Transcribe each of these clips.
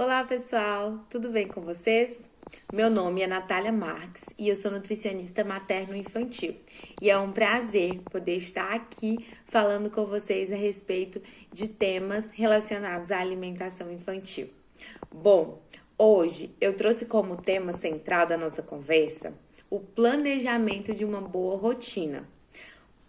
Olá, pessoal! Tudo bem com vocês? Meu nome é Natália Marques e eu sou nutricionista materno-infantil. E é um prazer poder estar aqui falando com vocês a respeito de temas relacionados à alimentação infantil. Bom, hoje eu trouxe como tema central da nossa conversa o planejamento de uma boa rotina.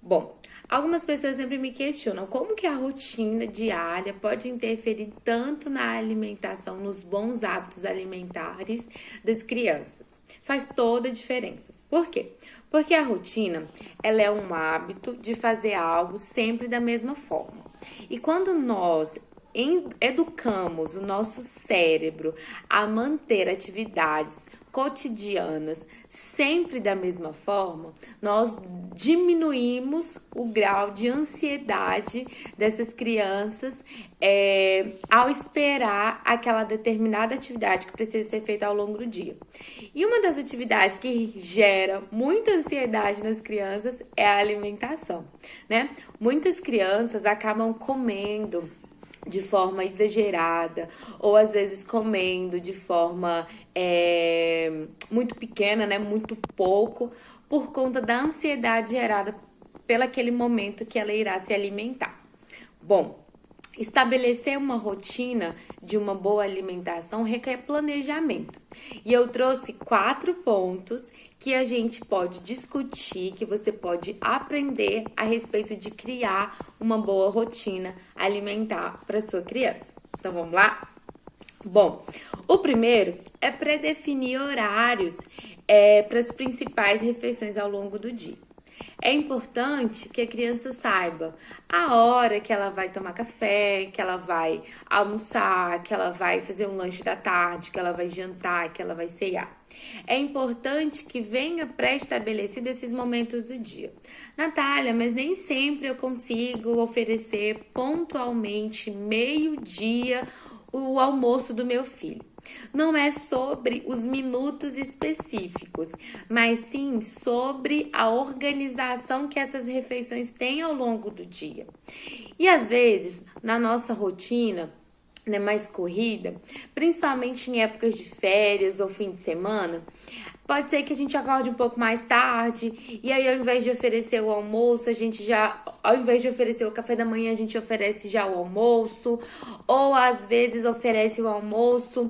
Bom, algumas pessoas sempre me questionam como que a rotina diária pode interferir tanto na alimentação, nos bons hábitos alimentares das crianças. Faz toda a diferença. Por quê? Porque a rotina, ela é um hábito de fazer algo sempre da mesma forma. E quando nós educamos o nosso cérebro a manter atividades cotidianas sempre da mesma forma, nós diminuímos o grau de ansiedade dessas crianças ao esperar aquela determinada atividade que precisa ser feita ao longo do dia. E uma das atividades que gera muita ansiedade nas crianças é a alimentação, né? Muitas crianças acabam comendo de forma exagerada, ou às vezes comendo de forma muito pequena, né? Muito pouco, por conta da ansiedade gerada pelo aquele momento que ela irá se alimentar. Bom, estabelecer uma rotina de uma boa alimentação requer planejamento. E eu trouxe 4 pontos que a gente pode discutir, que você pode aprender a respeito de criar uma boa rotina alimentar para sua criança. Então vamos lá? Bom, o primeiro é predefinir horários para as principais refeições ao longo do dia. É importante que a criança saiba a hora que ela vai tomar café, que ela vai almoçar, que ela vai fazer um lanche da tarde, que ela vai jantar, que ela vai ceiar. É importante que venha pré-estabelecido esses momentos do dia. Natália, mas nem sempre eu consigo oferecer pontualmente, meio-dia, o almoço do meu filho. Não é sobre os minutos específicos, mas sim sobre a organização que essas refeições têm ao longo do dia. E às vezes, na nossa rotina, né, mais corrida, principalmente em épocas de férias ou fim de semana, pode ser que a gente acorde um pouco mais tarde e aí ao invés de oferecer o almoço, ao invés de oferecer o café da manhã, a gente oferece já o almoço, ou às vezes oferece o almoço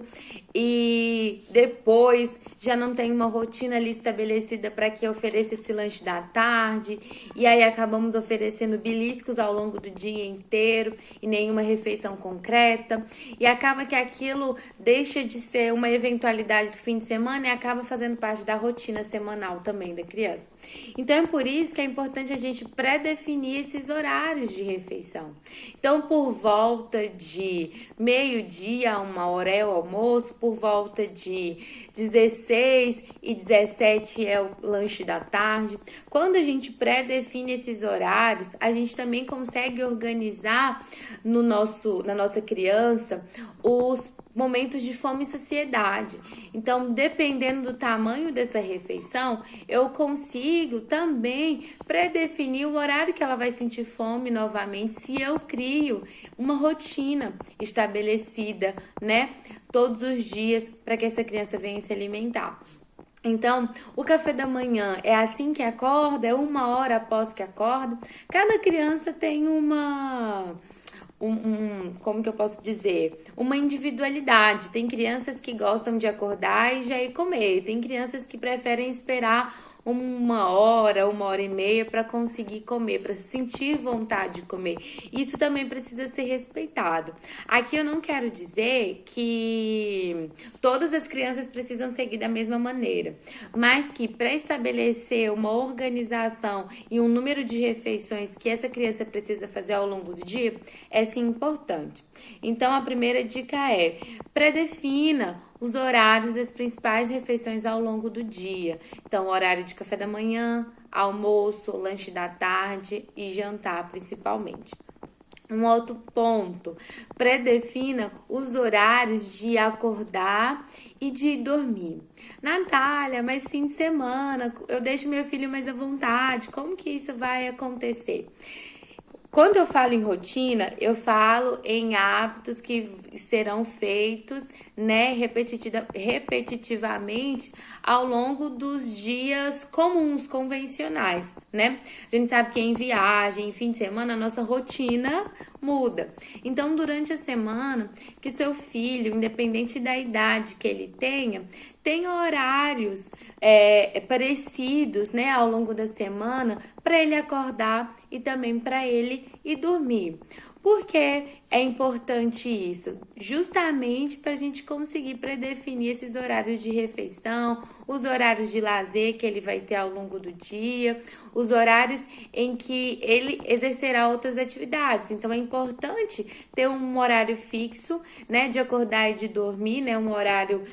e depois já não tem uma rotina ali estabelecida para que ofereça esse lanche da tarde, e aí acabamos oferecendo beliscos ao longo do dia inteiro e nenhuma refeição concreta, e acaba que aquilo deixa de ser uma eventualidade do fim de semana e acaba fazendo parte da rotina semanal também da criança. Então é por isso que é importante a gente pré-definir esses horários de refeição. Então, por volta de meio-dia, 1 hora é o almoço, por volta de 16 e 17 é o lanche da tarde. Quando a gente pré-define esses horários, a gente também consegue organizar na nossa criança os momentos de fome e saciedade. Então, dependendo do tamanho dessa refeição, eu consigo também predefinir o horário que ela vai sentir fome novamente, se eu crio uma rotina estabelecida, né, todos os dias para que essa criança venha se alimentar. Então, o café da manhã é assim que acorda, é 1 hora após que acorda. Cada criança tem como que eu posso dizer? Uma individualidade. Tem crianças que gostam de acordar e já ir comer. Tem crianças que preferem esperar 1 hora, 1 hora e meia para conseguir comer, para sentir vontade de comer. Isso também precisa ser respeitado. Aqui eu não quero dizer que todas as crianças precisam seguir da mesma maneira, mas que para estabelecer uma organização e um número de refeições que essa criança precisa fazer ao longo do dia é sim importante. Então a primeira dica é: predefina os horários das principais refeições ao longo do dia. Então, horário de café da manhã, almoço, lanche da tarde e jantar, principalmente. Um outro ponto: predefina os horários de acordar e de dormir. Natália, mas fim de semana, eu deixo meu filho mais à vontade, como que isso vai acontecer? Quando eu falo em rotina, eu falo em hábitos que serão feitos, né, repetitivamente ao longo dos dias comuns, convencionais, né? A gente sabe que em viagem, em fim de semana, a nossa rotina muda. Então, durante a semana, que seu filho, independente da idade que ele tenha horários parecidos, né, ao longo da semana, para ele acordar e também para ele ir dormir. Por que é importante isso? Justamente para a gente conseguir predefinir esses horários de refeição, os horários de lazer que ele vai ter ao longo do dia, os horários em que ele exercerá outras atividades. Então é importante ter um horário fixo, né, de acordar e de dormir, né, um horário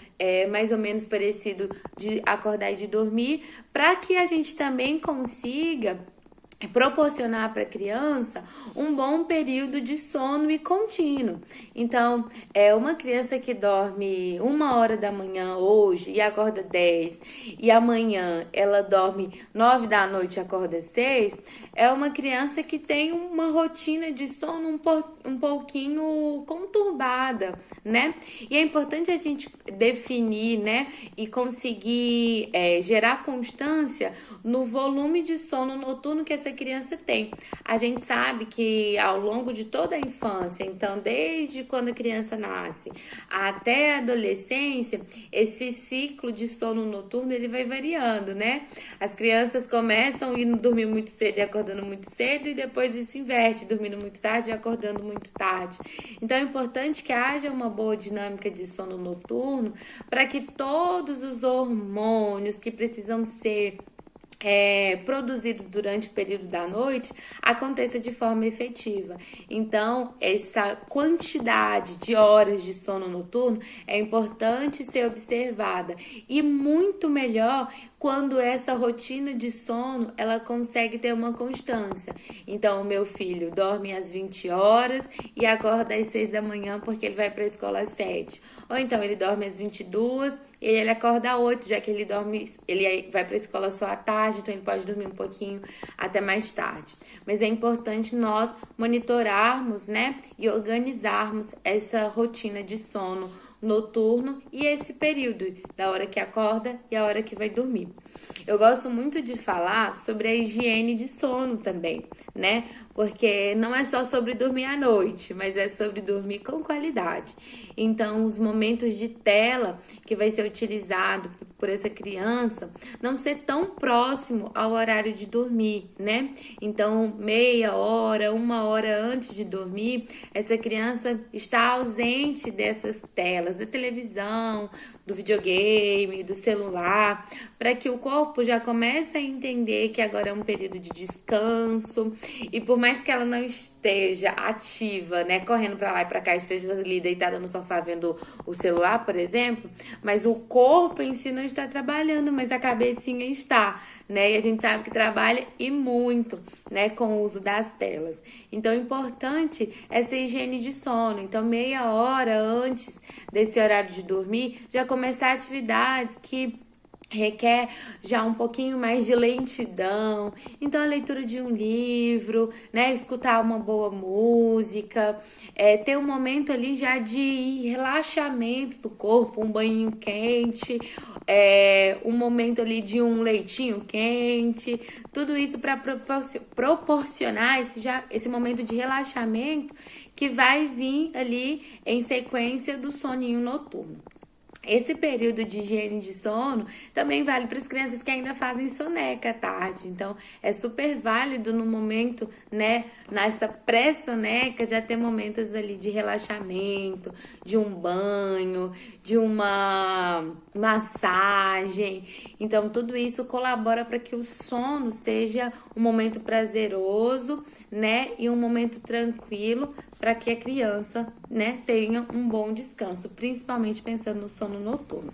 mais ou menos parecido de acordar e de dormir, para que a gente também consiga proporcionar para a criança um bom período de sono e contínuo. Então, uma criança que dorme 1 hora da manhã hoje e acorda 10, e amanhã ela dorme 9 da noite e acorda 6, é uma criança que tem uma rotina de sono um pouquinho conturbada, né? E é importante a gente definir, né, e conseguir gerar constância no volume de sono noturno que essa criança tem. A gente sabe que ao longo de toda a infância, então desde quando a criança nasce até a adolescência, esse ciclo de sono noturno ele vai variando, né? As crianças começam a ir dormir muito cedo e acordando muito cedo, e depois isso inverte, dormindo muito tarde e acordando muito tarde. Então é importante que haja uma boa dinâmica de sono noturno para que todos os hormônios que precisam ser produzidos durante o período da noite aconteça de forma efetiva. Então, essa quantidade de horas de sono noturno é importante ser observada, e muito melhor quando essa rotina de sono ela consegue ter uma constância. Então, o meu filho dorme às 20 horas e acorda às 6 da manhã porque ele vai para a escola às 7. Ou então ele dorme às 22 e ele acorda às 8, já que ele vai para a escola só à tarde, então ele pode dormir um pouquinho até mais tarde. Mas é importante nós monitorarmos, né, e organizarmos essa rotina de sono noturno e esse período da hora que acorda e a hora que vai dormir. Eu gosto muito de falar sobre a higiene de sono também, né? Porque não é só sobre dormir à noite, mas é sobre dormir com qualidade. Então, os momentos de tela que vai ser utilizado por essa criança não ser tão próximo ao horário de dormir, né? Então, meia hora, 1 hora antes de dormir, essa criança está ausente dessas telas, da televisão, do videogame, do celular, para que o corpo já comece a entender que agora é um período de descanso. E por mais que ela não esteja ativa, né, correndo para lá e para cá, esteja ali deitada no sofá vendo o celular, por exemplo, mas o corpo em si não está trabalhando, mas a cabecinha está, né? E a gente sabe que trabalha e muito, né, com o uso das telas. Então, é importante essa higiene de sono. Então, meia hora antes desse horário de dormir, já começar atividades que requer já um pouquinho mais de lentidão. Então, a leitura de um livro, né, escutar uma boa música, ter um momento ali já de relaxamento do corpo, um banho quente, um momento ali de um leitinho quente, tudo isso para proporcionar esse momento de relaxamento que vai vir ali em sequência do soninho noturno. Esse período de higiene de sono também vale para as crianças que ainda fazem soneca à tarde. Então, é super válido no momento, né, nessa pré-soneca, já ter momentos ali de relaxamento, de um banho, de uma massagem. Então, tudo isso colabora para que o sono seja um momento prazeroso, né, e um momento tranquilo para que a criança, né, tenha um bom descanso, principalmente pensando no sono noturno.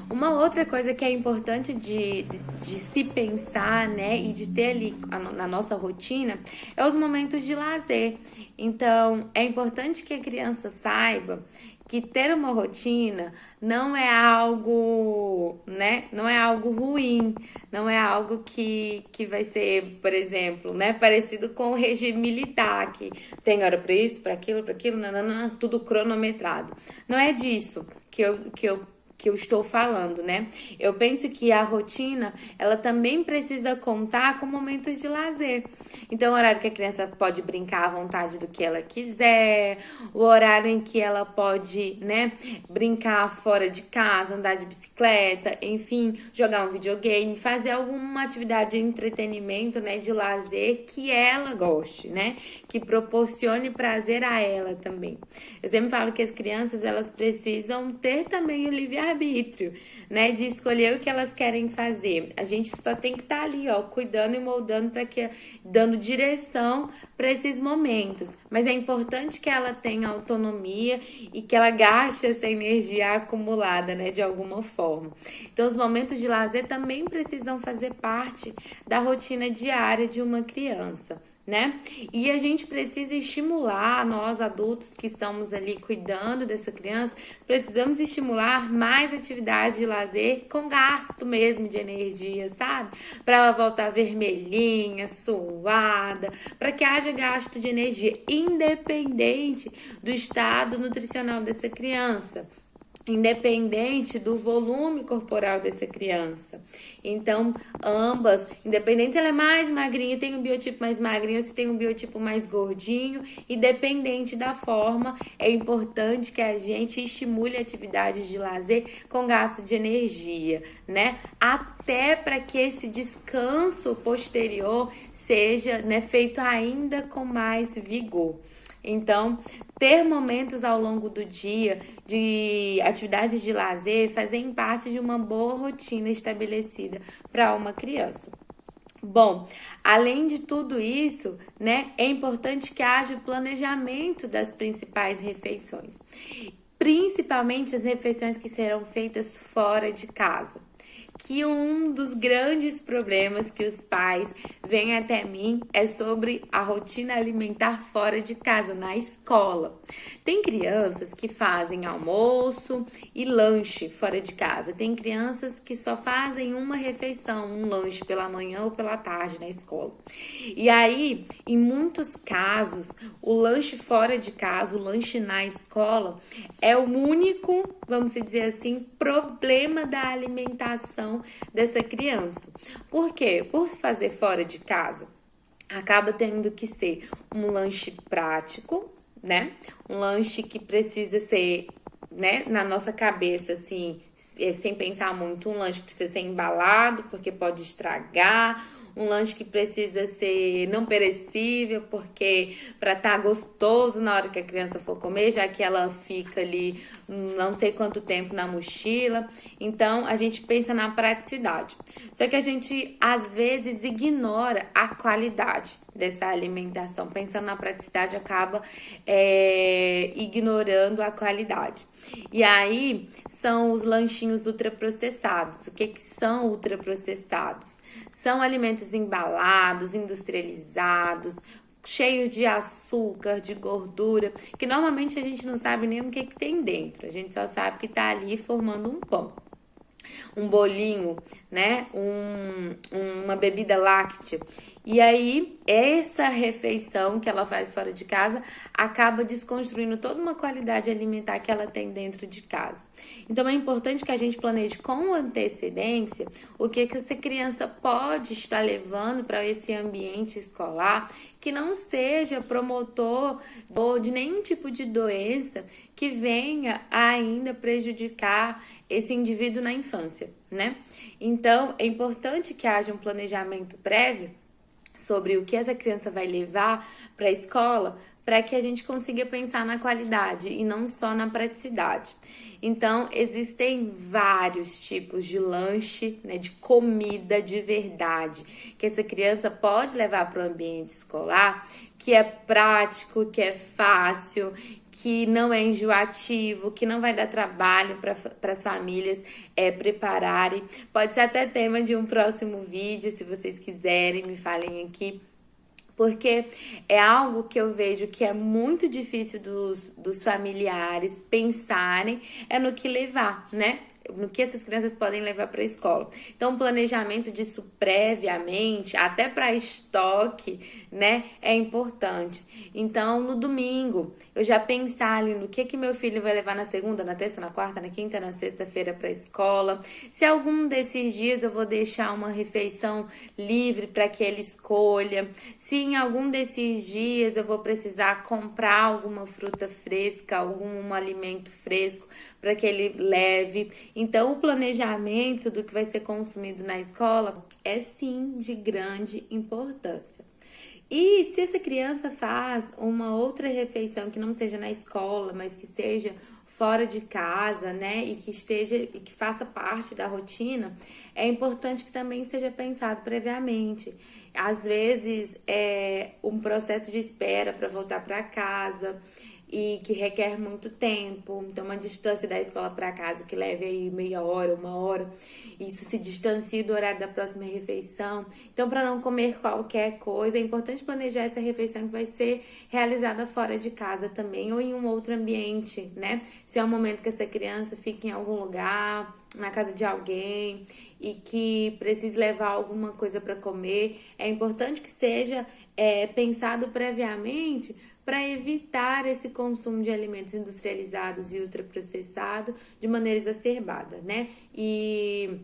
Uma outra coisa que é importante de se pensar, né, e de ter ali na nossa rotina é os momentos de lazer. Então, é importante que a criança saiba que ter uma rotina não é algo, né? Não é algo ruim, não é algo que vai ser, por exemplo, né? Parecido com o regime militar, que tem hora para isso, para aquilo, nanana, tudo cronometrado. Não é disso que eu estou falando, né? Eu penso que a rotina, ela também precisa contar com momentos de lazer. Então, o horário que a criança pode brincar à vontade do que ela quiser, o horário em que ela pode, né, brincar fora de casa, andar de bicicleta, enfim, jogar um videogame, fazer alguma atividade de entretenimento, né, de lazer que ela goste, né? Que proporcione prazer a ela também. Eu sempre falo que as crianças, elas precisam ter também o livre-arbítrio, né, de escolher o que elas querem fazer. A gente só tem que estar ali, ó, cuidando e moldando para que, dando direção para esses momentos. Mas é importante que ela tenha autonomia e que ela gaste essa energia acumulada, né, de alguma forma. Então, os momentos de lazer também precisam fazer parte da rotina diária de uma criança, né? E a gente precisa estimular, nós adultos que estamos ali cuidando dessa criança, precisamos estimular mais atividades de lazer com gasto mesmo de energia, sabe? Para ela voltar vermelhinha, suada, para que haja gasto de energia, independente do estado nutricional dessa criança, independente do volume corporal dessa criança. Então, ambas, independente se ela é mais magrinha, tem um biotipo mais magrinho, ou se tem um biotipo mais gordinho, independente da forma, é importante que a gente estimule atividades de lazer com gasto de energia, né? Até para que esse descanso posterior seja, né, feito ainda com mais vigor. Então, ter momentos ao longo do dia de atividades de lazer fazem parte de uma boa rotina estabelecida para uma criança. Bom, além de tudo isso, né, é importante que haja o planejamento das principais refeições, principalmente as refeições que serão feitas fora de casa. Que um dos grandes problemas que os pais vêm até mim é sobre a rotina alimentar fora de casa, na escola. Tem crianças que fazem almoço e lanche fora de casa. Tem crianças que só fazem uma refeição, um lanche pela manhã ou pela tarde na escola. E aí, em muitos casos, o lanche fora de casa, o lanche na escola, é o único, vamos dizer assim, problema da alimentação dessa criança. Por quê? Por fazer fora de casa, acaba tendo que ser um lanche prático, né? Um lanche que precisa ser, né, na nossa cabeça, assim, sem pensar muito, um lanche que precisa ser embalado, porque pode estragar, um lanche que precisa ser não perecível, porque para estar gostoso na hora que a criança for comer, já que ela fica ali não sei quanto tempo na mochila. Então, a gente pensa na praticidade. Só que a gente, às vezes, ignora a qualidade dessa alimentação. Pensando na praticidade, acaba ignorando a qualidade. E aí, são os lanchinhos ultraprocessados. O que são ultraprocessados? São alimentos embalados, industrializados, cheios de açúcar, de gordura, que normalmente a gente não sabe nem o que tem dentro. A gente só sabe que tá ali formando um pão, um bolinho, né? Uma bebida láctea. E aí, essa refeição que ela faz fora de casa acaba desconstruindo toda uma qualidade alimentar que ela tem dentro de casa. Então, é importante que a gente planeje com antecedência o que essa criança pode estar levando para esse ambiente escolar, que não seja promotor de nenhum tipo de doença que venha ainda prejudicar esse indivíduo na infância, né? Então, é importante que haja um planejamento prévio sobre o que essa criança vai levar para a escola, para que a gente consiga pensar na qualidade e não só na praticidade. Então, existem vários tipos de lanche, né, de comida de verdade, que essa criança pode levar para o ambiente escolar, que é prático, que é fácil, que não é enjoativo, que não vai dar trabalho para as famílias prepararem. Pode ser até tema de um próximo vídeo, se vocês quiserem, me falem aqui Porque é algo que eu vejo que é muito difícil dos familiares pensarem, é no que levar, né? No que essas crianças podem levar para a escola. Então, o planejamento disso previamente, até para estoque, né, é importante. Então, no domingo, eu já pensar ali no que meu filho vai levar na segunda, na terça, na quarta, na quinta, na sexta-feira para a escola. Se algum desses dias eu vou deixar uma refeição livre para que ele escolha. Se em algum desses dias eu vou precisar comprar alguma fruta fresca, algum alimento fresco para que ele leve. Então, o planejamento do que vai ser consumido na escola é sim de grande importância. E se essa criança faz uma outra refeição que não seja na escola, mas que seja fora de casa, né, e que faça parte da rotina, é importante que também seja pensado previamente. Às vezes é um processo de espera para voltar para casa e que requer muito tempo, então uma distância da escola para casa que leve aí meia hora, uma hora, isso se distancia do horário da próxima refeição. Então, para não comer qualquer coisa, é importante planejar essa refeição que vai ser realizada fora de casa também ou em um outro ambiente, né? Se é um momento que essa criança fica em algum lugar, na casa de alguém e que precise levar alguma coisa para comer, é importante que seja pensado previamente para evitar esse consumo de alimentos industrializados e ultraprocessados de maneira exacerbada, né? E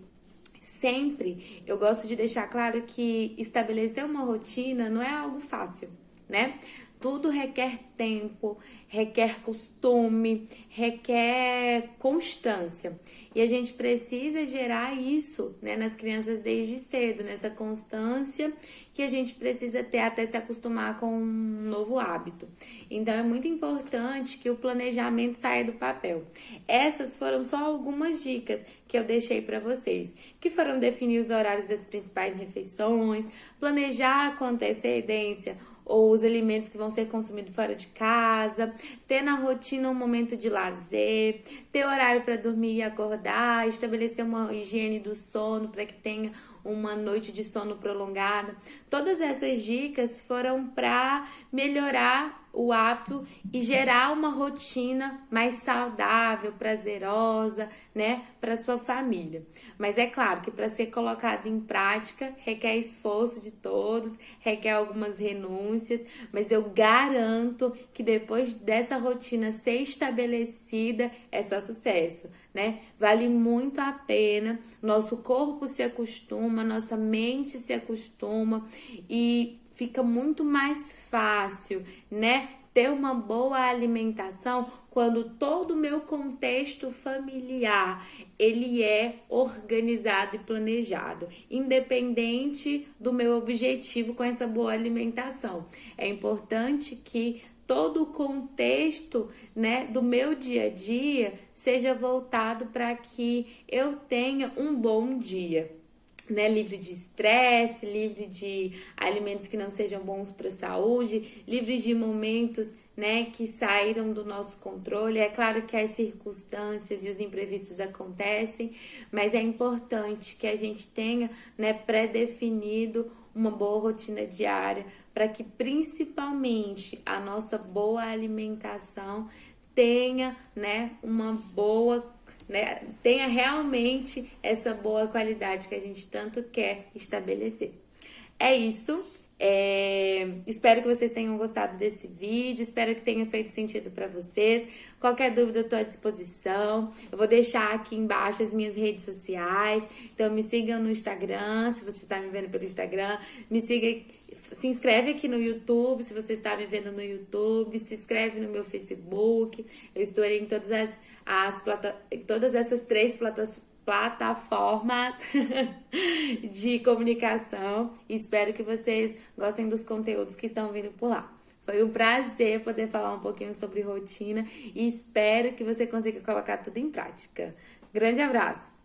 sempre eu gosto de deixar claro que estabelecer uma rotina não é algo fácil, né? Tudo requer tempo, requer costume, requer constância. E a gente precisa gerar isso, né, nas crianças desde cedo, nessa constância que a gente precisa ter até se acostumar com um novo hábito. Então é muito importante que o planejamento saia do papel. Essas foram só algumas dicas que eu deixei para vocês, que foram definir os horários das principais refeições, planejar com antecedência ou os alimentos que vão ser consumidos fora de casa, ter na rotina um momento de lazer, ter horário para dormir e acordar, estabelecer uma higiene do sono para que tenha uma noite de sono prolongada. Todas essas dicas foram para melhorar o hábito e gerar uma rotina mais saudável, prazerosa, né, para sua família. Mas é claro que para ser colocado em prática requer esforço de todos, requer algumas renúncias, mas eu garanto que depois dessa rotina ser estabelecida é só sucesso, né? Vale muito a pena. Nosso corpo se acostuma, nossa mente se acostuma e fica muito mais fácil, né, ter uma boa alimentação quando todo o meu contexto familiar ele é organizado e planejado, independente do meu objetivo com essa boa alimentação. É importante que todo o contexto, né, do meu dia a dia seja voltado para que eu tenha um bom dia, né, livre de estresse, livre de alimentos que não sejam bons para a saúde, livre de momentos, né, que saíram do nosso controle. É claro que as circunstâncias e os imprevistos acontecem, mas é importante que a gente tenha, né, pré-definido uma boa rotina diária para que principalmente a nossa boa alimentação tenha, né, uma boa, né, tenha realmente essa boa qualidade que a gente tanto quer estabelecer. É isso. Espero que vocês tenham gostado desse vídeo, espero que tenha feito sentido para vocês. Qualquer dúvida eu estou à disposição. Eu vou deixar aqui embaixo as minhas redes sociais, então me sigam no Instagram, se você está me vendo pelo Instagram, me siga, se inscreve aqui no YouTube, se você está me vendo no YouTube, se inscreve no meu Facebook. Eu estou em todas essas três plataformas de comunicação. Espero que vocês gostem dos conteúdos que estão vindo por lá. Foi um prazer poder falar um pouquinho sobre rotina e espero que você consiga colocar tudo em prática. Grande abraço!